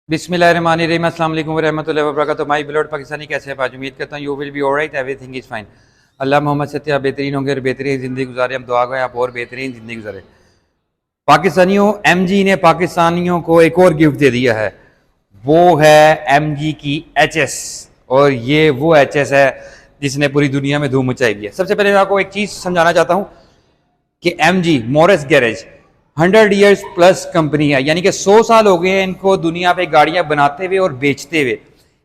बिस्मिल्लाहिर्रहमानिर्रहीम अस्सलाम वालेकुम रहमतुल्लाहि व बरकातुहू। माय बिलोड पाकिस्तानी, कैसे हैं आज? उम्मीद करता हूँ you will be alright, everything is fine. अल्लाह मोहम्मद सत्य आप बेहतरीन होंगे और बेहतरीन ज़िंदगी गुजारे। हम दुआ करें आप और बेहतरीन ज़िंदगी गुजारे। पाकिस्तानियों, एमजी ने पाकिस्तानियों को एक और गिफ्ट दे दिया है, वो है एमजी की एचएस। और ये वो एचएस है जिसने पूरी दुनिया में धूम मचाई हुई है। सबसे पहले मैं आपको एक चीज़ समझाना चाहता हूँ कि MG मोरेस garage 100 years plus company है, यानी कि 100 साल हो गए हैं इनको दुनिया पे गाड़ियां बनाते हुए और बेचते हुए।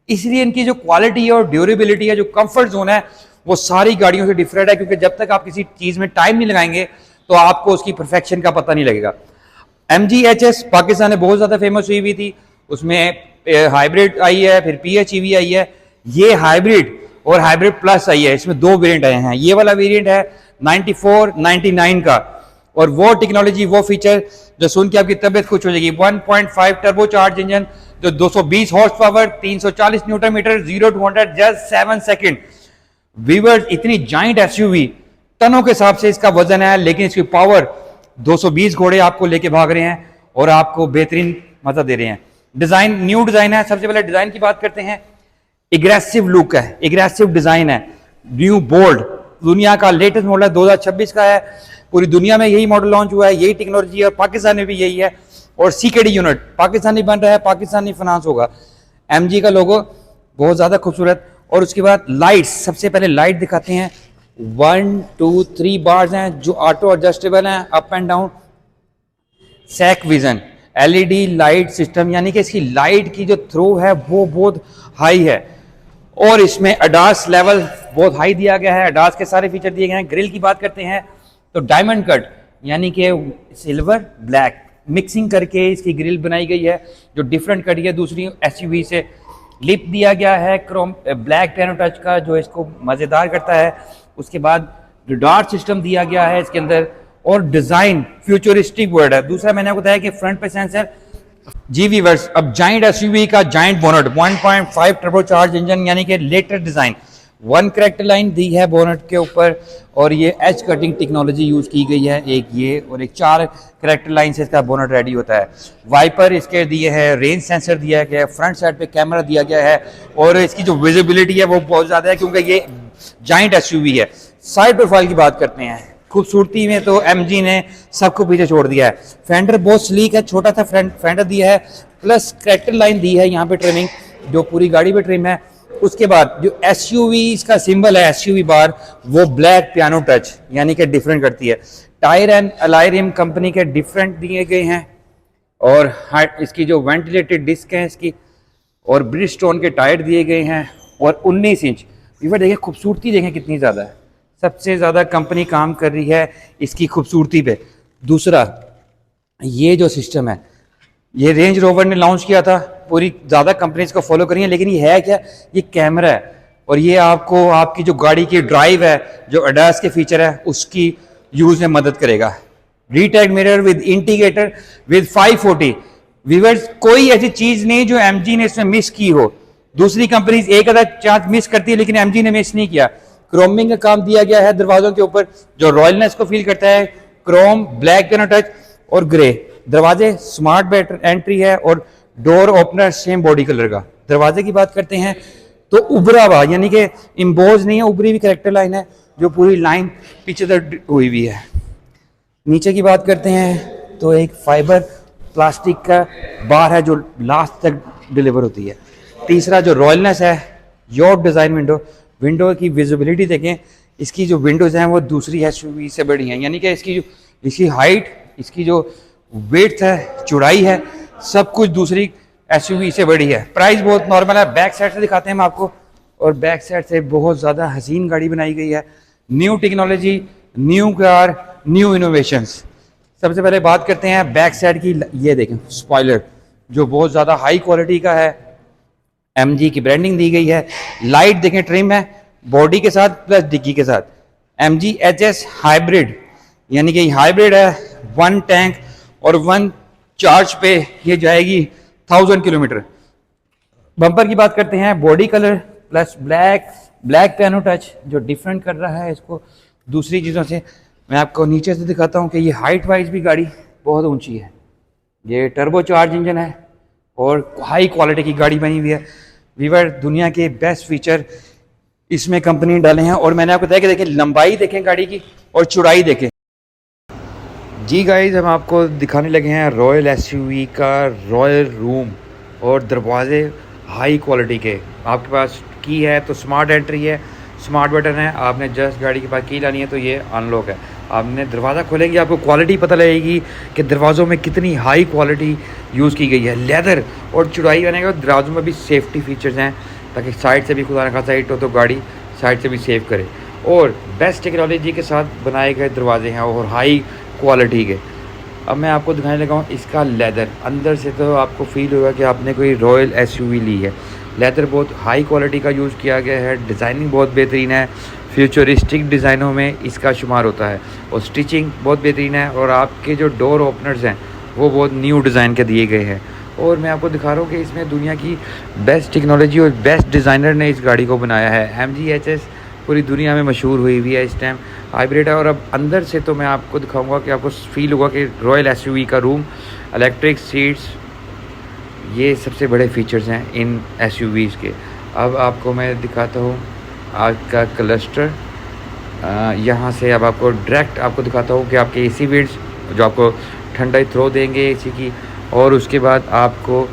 इसलिए इनकी जो क्वालिटी है और ड्यूरेबिलिटी है, जो कंफर्ट जोन है, वो सारी गाड़ियों से डिफरेंट है। क्योंकि जब तक आप किसी चीज में टाइम नहीं लगाएंगे तो आपको उसकी परफेक्शन का पता नहीं लगेगा। एमजी एचएस पाकिस्तान में बहुत ज्यादा फेमस हुई हुई थी। उसमें हाइब्रिड आई है, फिर पीएचईवी आई है, ये हाइब्रिड और हाइब्रिड प्लस आई है। इसमें दो वेरिएंट आए हैं। ये वाला वेरिएंट है 94 99 का, और वो टेक्नोलॉजी, वो फीचर जो सुन के आपकी तबीयत खुश हो जाएगी। 1.5 टर्बो चार्ज इंजन, जो 220 horsepower, 340 newton metre, 0 to 100 just 7 second. Viewers, इतनी जाइंट एसयूवी, टनों के हिसाब से इसका वजन है, लेकिन इसकी पावर 220 घोड़े आपको लेके भाग रहे हैं और आपको बेहतरीन मजा दे रहे हैं। डिजाइन न्यू डिजाइन है। सबसे पहले डिजाइन की बात करते हैं। एग्रेसिव लुक है, एग्रेसिव डिजाइन है, न्यू बोल्ड, दुनिया का लेटेस्ट मॉडल है, 2026 का है। पूरी दुनिया में यही मॉडल लॉन्च हुआ है, यही टेक्नोलॉजी है, और पाकिस्तान में भी यही है। और सीकेडी यूनिट पाकिस्तानी बन रहा है, पाकिस्तानी फाइनेंस होगा। एमजी का लोगो बहुत ज्यादा खूबसूरत। और उसके बाद लाइट्स, सबसे पहले लाइट दिखाते हैं। 1 2 3 बार्स हैं जो ऑटो एडजस्टेबल हैं, अप एंड डाउन। सैक विजन एलईडी लाइट सिस्टम, यानी कि इसकी लाइट की जो थ्रो है वो बहुत हाई है। और इसमें अडास लेवल बहुत हाई दिया गया है, अडास के सारे फीचर दिए गए हैं। ग्रिल की बात करते हैं तो डायमंड कट, यानी कि सिल्वर ब्लैक मिक्सिंग करके इसकी ग्रिल बनाई गई है, जो डिफरेंट कट है दूसरी एसयूवी से। लिप दिया गया है क्रोम ब्लैक पियानो टच का, जो इसको मज़ेदार करता है। उसके बाद रडार सिस्टम दिया गया है इसके अंदर, और डिज़ाइन फ्यूचरिस्टिक वर्ड है। दूसरा मैंने आपको बताया कि फ्रंट पे सेंसर। जी वीवर्स, अब जाइंट एसयूवी का giant bonnet, 1.5 turbo charge engine, यानी कि लेटेस्ट डिजाइन। 1 करेक्टर लाइन दी है बोनट के ऊपर, और ये एज कटिंग टेक्नोलॉजी यूज की गई है, एक ये और एक 4 करेक्टर लाइन से इसका बोनट रेडी होता है। वाइपर इसके दिए हैं, रेंज सेंसर दिया गया है, फ्रंट साइड पे कैमरा दिया गया है, और इसकी जो विजिबिलिटी है वो बहुत ज्यादा है क्योंकि ये जाइंट एसयूवी है। साइड प्रोफाइल की बात करते हैं, खूबसूरती में तो एमजी ने सबको पीछे छोड़ दिया है। फेंडर बहुत स्लीक है, छोटा सा फेंडर दिया है, प्लस करेक्टर लाइन दी है यहाँ पे ट्रिमिंग, जो पूरी गाड़ी पे ट्रिम है। उसके बाद जो एसयूवी इसका सिंबल है, एसयूवी बार, वो ब्लैक पियानो टच, यानी कि डिफरेंट करती है। Tyre and alloy rim company के डिफरेंट दिए गए हैं, और इसकी जो वेंटिलेटेड डिस्क है इसकी, और ब्रिजस्टोन के टायर दिए गए हैं, और 19 इंच। ये देखिए खूबसूरती, देखें कितनी ज़्यादा है। सबसे ज़्यादा कंपनी काम कर रही है इसकी खूबसूरती पे। दूसरा, ये जो सिस्टम है, ये रेंज रोवर ने लॉन्च किया था, पूरी ज़्यादा कंपनीज को फॉलो करी है, लेकिन ये है क्या, ये कैमरा है, और ये आपको आपकी जो गाड़ी की ड्राइव है, जो अडास के फीचर है, उसकी यूज़ में मदद करेगा। Retag mirror with indicator with 540। Viewers, कोई ऐसी चीज़ नहीं जो एमजी ने इसमें मिस की हो। दूसरी कंपनीज एक आधा चांस मिस करती है, लेकिन एमजी ने मिस नहीं किया। क्रोमिंग का काम दिया गया है दरवाजों के ऊपर, जो रॉयलनेस को फील करता है। क्रोम, ब्लैक पियानो टच और ग्रे दरवाजे, स्मार्ट बैटर एंट्री है, और door opener same body colour का। दरवाजे की बात करते हैं तो उभरा हुआ, यानी कि इम्बोज नहीं है, उभरी हुई करेक्टर लाइन है, जो पूरी लाइन पीछे तक हुई हुई है। नीचे की बात करते हैं तो एक फाइबर प्लास्टिक का बार है जो लास्ट तक डिलीवर होती है। तीसरा जो रॉयलनेस है, योर डिजाइन विंडो की विजिबिलिटी देखें, इसकी जो विंडोज हैं वो दूसरी एसयूवी से बड़ी हैं, यानी कि इसकी हाइट, इसकी जो वेट है, चौड़ाई है, सब कुछ दूसरी एसयूवी से बड़ी है। प्राइस बहुत नॉर्मल है। बैक साइड से दिखाते हैं हम आपको, और बैक साइड से बहुत ज़्यादा हसीन गाड़ी बनाई गई है। New technology, new car, new innovations. सबसे पहले बात करते हैं बैक साइड की। ये देखें स्पॉइलर, जो बहुत ज़्यादा हाई क्वालिटी का है, एमजी की ब्रांडिंग दी गई है। लाइट देखें, ट्रिम है बॉडी के साथ प्लस डिग्गी के साथ। एमजी एचएस हाइब्रिड, यानी कि हाइब्रिड है, 1 टैंक और 1 चार्ज पे ये जाएगी 1000 किलोमीटर। बम्पर की बात करते हैं, body colour plus black piano touch, जो डिफरेंट कर रहा है इसको दूसरी चीज़ों से। मैं आपको नीचे से दिखाता हूँ कि ये हाइट वाइज भी गाड़ी बहुत ऊंची है। ये टर्बो चार्ज इंजन है, और हाई क्वालिटी की गाड़ी बनी हुई है। वीवर दुनिया के बेस्ट फीचर इसमें कंपनी ने डाले हैं। और मैंने आपको बताया कि देखें लंबाई देखें गाड़ी की और चौड़ाई देखें। जी गाइस, हम आपको दिखाने लगे हैं रॉयल एसयूवी का रॉयल रूम और दरवाजे हाई क्वालिटी के। आपके पास की है तो स्मार्ट एंट्री है, स्मार्ट बटन है, आपने जस्ट गाड़ी के पास की लानी है तो ये अनलॉक है। आपने दरवाज़ा खोलेंगे आपको क्वालिटी पता लगेगी कि दरवाज़ों में कितनी हाई क्वालिटी यूज़ की गई है। लेदर और चौड़ाई बनेगा। दरवाज़ों में भी सेफ्टी फीचर्स हैं ताकि साइड से भी खुदा ना खासा हिट हो तो गाड़ी साइड से भी सेव करे। और बेस्ट टेक्नोलॉजी के साथ बनाए गए दरवाजे हैं और हाई क्वालिटी के। अब मैं आपको दिखाने लगा हूँ इसका लेदर। अंदर से तो आपको फील होगा कि आपने कोई रॉयल एसयूवी ली है। लेदर बहुत हाई क्वालिटी का यूज़ किया गया है। डिज़ाइनिंग बहुत बेहतरीन है, फ्यूचरिस्टिक डिज़ाइनों में इसका शुमार होता है। और स्टिचिंग बहुत बेहतरीन है। और आपके जो डोर ओपनर्स हैं वो बहुत न्यू डिज़ाइन के दिए गए हैं। और मैं आपको दिखा रहा हूँ कि इसमें दुनिया की बेस्ट टेक्नोलॉजी और बेस्ट डिज़ाइनर ने इस गाड़ी को बनाया है। MGHS पूरी दुनिया में मशहूर हुई हुई है। इस टाइम हाइब्रिड है। और अब अंदर से तो मैं आपको दिखाऊंगा कि आपको फील होगा कि रॉयल एसयूवी का रूम, इलेक्ट्रिक सीट्स, ये सबसे बड़े फीचर्स हैं इन एसयूवीज़ के। अब आपको मैं दिखाता हूँ आज का क्लस्टर। यहाँ से अब आपको डायरेक्ट आपको दिखाता हूँ कि आपके AC वेंट्स जो आपको ठंडा थ्रो देंगे AC की। और उसके बाद आपको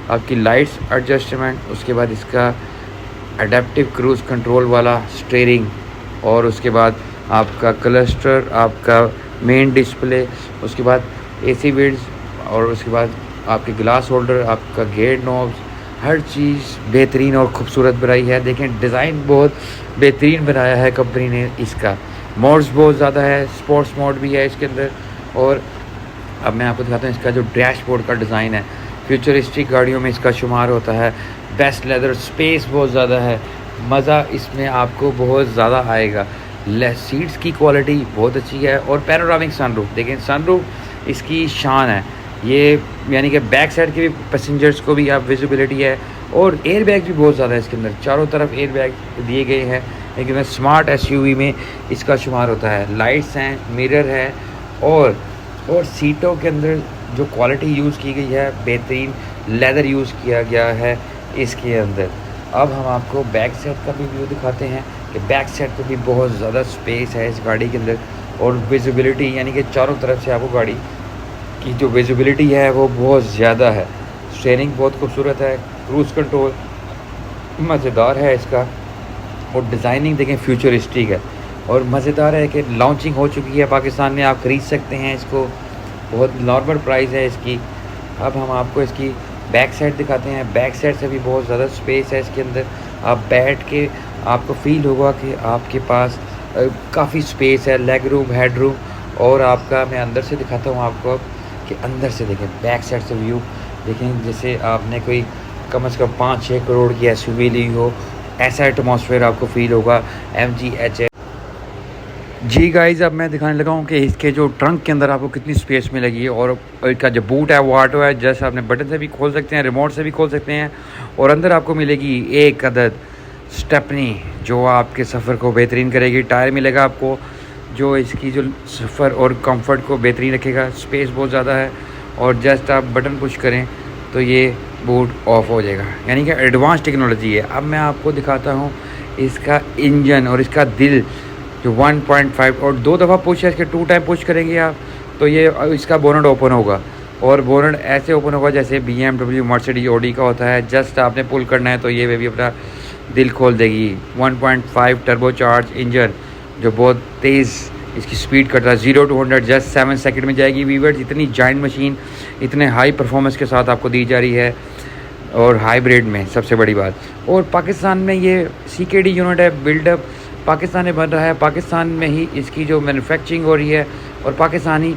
आपकी लाइट्स एडजस्टमेंट, उसके बाद इसका अडेप्टिव क्रूज़ कंट्रोल वाला स्टीयरिंग, और उसके बाद आपका क्लस्टर, आपका मेन डिस्प्ले, उसके बाद AC वेंट्स, और उसके बाद आपके ग्लास होल्डर, आपका गेट नॉब्स, हर चीज़ बेहतरीन और ख़ूबसूरत बनाई है। देखें डिज़ाइन बहुत बेहतरीन बनाया है कंपनी ने इसका। मोड्स बहुत ज़्यादा है, स्पोर्ट्स मोड भी है इसके अंदर। और अब मैं आपको दिखाता हूँ इसका जो डैशबोर्ड का डिज़ाइन है। फ्यूचरिस्टिक गाड़ियों में इसका शुमार होता है। बेस्ट लेदर, स्पेस बहुत ज़्यादा है, मज़ा इसमें आपको बहुत ज़्यादा आएगा। सीट्स की क्वालिटी बहुत अच्छी है। और पैनोरामिक सनरूफ देखें, सनरूफ इसकी शान है। ये यानी कि बैक साइड के भी पैसेंजर्स को भी आप विजिबिलिटी है। और एयर बैग भी बहुत ज़्यादा है इसके अंदर, चारों तरफ एयर बैग दिए गए हैं। लेकिन स्मार्ट एसयूवी में इसका शुमार होता है। लाइट्स हैं, मिरर है। और सीटों के अंदर जो क्वालिटी यूज़ की गई है, बेहतरीन लेदर यूज़ किया गया है इसके अंदर। अब हम आपको बैक साइड का भी व्यू दिखाते हैं कि बैक साइड पर भी बहुत ज़्यादा स्पेस है इस गाड़ी के अंदर। और विजिबिलिटी यानी कि चारों तरफ से आपको गाड़ी की जो विजिबिलिटी है वो बहुत ज़्यादा है। स्टीयरिंग बहुत खूबसूरत है, क्रूज़ कंट्रोल मज़ेदार है इसका। और डिज़ाइनिंग देखें फ्यूचरिस्टिक है और मज़ेदार है कि लॉन्चिंग हो चुकी है पाकिस्तान में, आप ख़रीद सकते हैं इसको, बहुत नॉर्मल प्राइस है इसकी। अब हम आपको इसकी बैक साइड दिखाते हैं। बैक साइड से भी बहुत ज़्यादा स्पेस है इसके अंदर। आप बैठ के आपको फील होगा कि आपके पास काफ़ी स्पेस है, लेग रूम, हेड रूम। और आपका मैं अंदर से दिखाता हूँ आपको कि अंदर से देखें बैक साइड से व्यू देखें जैसे आपने कोई कम से कम 5-6 करोड़ की एसयूवी ली हो, ऐसा एटमॉस्फेयर आपको फील होगा MGHS। जी गाइस, अब मैं दिखाने लगा हूँ कि इसके जो ट्रंक के अंदर आपको कितनी स्पेस मिलेगी। और इसका जो बूट है वो ऑटो है, जैसे आपने बटन से भी खोल सकते हैं, रिमोट से भी खोल सकते हैं। और अंदर आपको मिलेगी एक अदद स्टेपनी जो आपके सफ़र को बेहतरीन करेगी। टायर मिलेगा आपको जो इसकी जो सफ़र और कंफर्ट को बेहतरीन रखेगा। स्पेस बहुत ज़्यादा है। और जस्ट आप बटन पुश करें तो ये बूट ऑफ हो जाएगा, यानी कि एडवांस टेक्नोलॉजी है। अब मैं आपको दिखाता हूँ इसका इंजन और इसका दिल जो 1.5 और 2 दफ़ा पुश है, इसके 2 टाइम पुश करेंगे आप तो ये इसका बोनट ओपन होगा। और बोनट ऐसे ओपन होगा जैसे BMW, मर्सिडीज, ऑडी का होता है। जस्ट आपने पुल करना है तो ये भी अपना दिल खोल देगी। 1.5 टर्बो चार्ज इंजन जो बहुत तेज़ इसकी स्पीड करता है। 0 to 100 जस्ट 7 सेकंड में जाएगी। वीवर्स, इतनी जाइंट मशीन इतने हाई परफॉर्मेंस के साथ आपको दी जा रही है और हाइब्रिड में सबसे बड़ी बात। और पाकिस्तान में ये CKD यूनिट है, बिल्डअप पाकिस्तान में बन रहा है। पाकिस्तान में ही इसकी जो मैन्युफैक्चरिंग हो रही है और पाकिस्तानी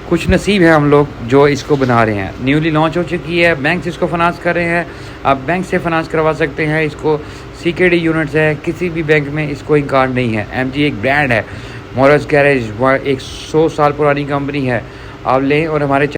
खुश नसीब है हम लोग जो इसको बना रहे हैं। न्यूली लॉन्च हो चुकी है, बैंक इसको फाइनेंस कर रहे हैं। आप बैंक से फाइनेंस करवा सकते हैं इसको। CKD यूनिट्स है, किसी भी बैंक में इसको इनकार नहीं है। MG एक ब्रांड है, मोरस गैरेज 100 साल पुरानी कंपनी है। आप लें और हमारे